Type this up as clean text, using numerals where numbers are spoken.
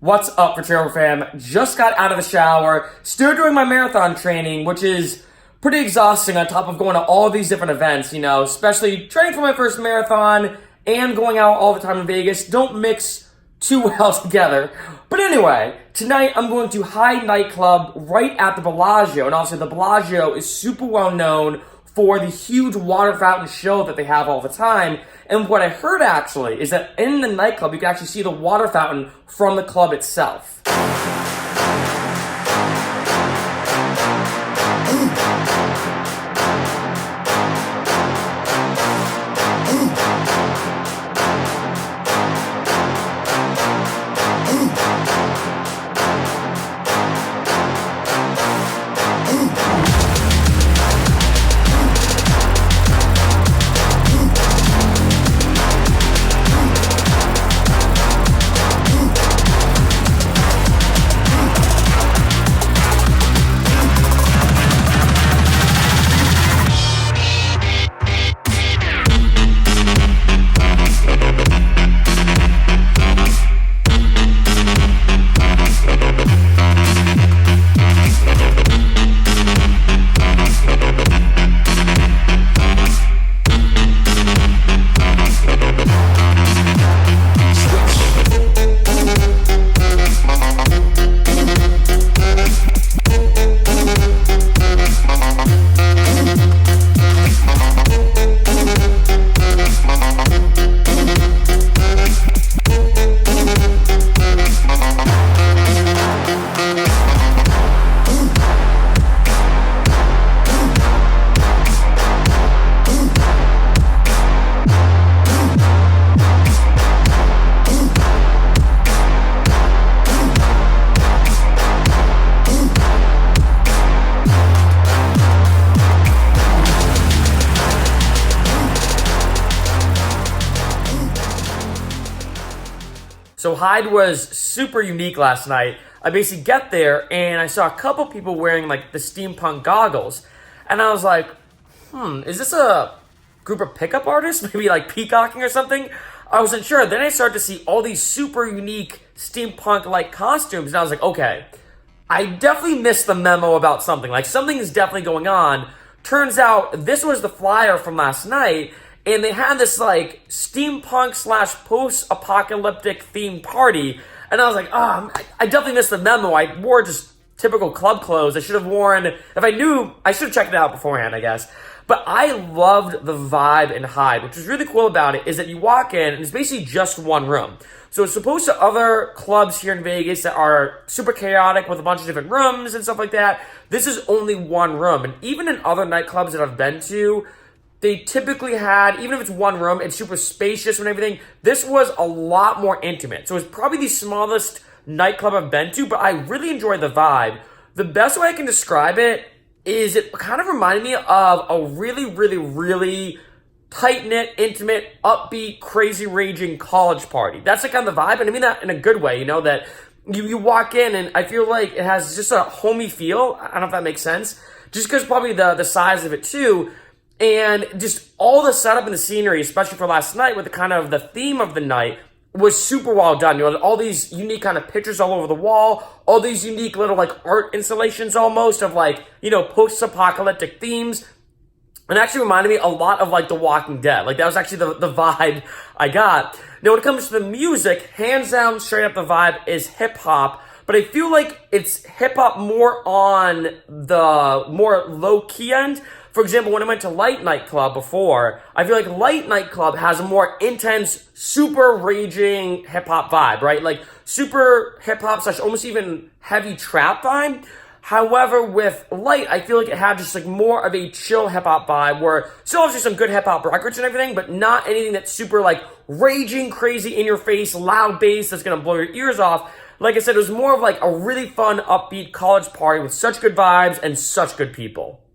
What's up, Fraternal fam? Just got out of the shower, still doing my marathon training, which is pretty exhausting on top of going to all these different events, especially training for my first marathon and going out all the time in Vegas. Don't mix too well together. But anyway, tonight I'm going to Hyde Nightclub right at the Bellagio, and obviously the Bellagio is super well known for the huge water fountain show that they have all the time. And what I heard actually is that in the nightclub, you can actually see the water fountain from the club itself. So Hyde was super unique last night. I basically get there and I saw a couple people wearing like the steampunk goggles. And I was like, is this a group of pickup artists? Maybe like peacocking or something? I wasn't sure. Then I started to see all these super unique steampunk-like costumes. And I was like, okay, I definitely missed the memo about something. Like something is definitely going on. Turns out this was the flyer from last night. And they had this like steampunk / post-apocalyptic themed party. And I was like, I definitely missed the memo. I wore just typical club clothes. I should have worn, if I knew, I should have checked it out beforehand, I guess. But I loved the vibe in Hyde. Which was really cool about it is that you walk in and it's basically just one room. So as opposed to other clubs here in Vegas that are super chaotic with a bunch of different rooms and stuff like that, this is only one room. And even in other nightclubs that I've been to, they typically had, even if it's one room, it's super spacious and everything. This was a lot more intimate. So it's probably the smallest nightclub I've been to, but I really enjoy the vibe. The best way I can describe it is it kind of reminded me of a really, really, really tight-knit, intimate, upbeat, crazy, raging college party. That's the kind of the vibe, and I mean that in a good way, that you walk in and I feel like it has just a homey feel. I don't know if that makes sense. Just because probably the size of it too. And just all the setup and the scenery, especially for last night with the theme of the night, was super well done. All these unique kind of pictures all over the wall, all these unique little like art installations almost of post-apocalyptic themes. And actually reminded me a lot of like The Walking Dead. Like that was actually the vibe I got. Now when it comes to the music, hands down, straight up the vibe is hip hop. But I feel like it's hip hop more on the more low key end. For example, when I went to Hyde Nightclub before, I feel like Hyde Nightclub has a more intense, super raging hip-hop vibe, right? Like super hip-hop / almost even heavy trap vibe. However, with Hyde, I feel like it had just like more of a chill hip-hop vibe where still has some good hip-hop records and everything, but not anything that's super like raging, crazy, in-your-face, loud bass that's going to blow your ears off. Like I said, it was more of like a really fun, upbeat college party with such good vibes and such good people.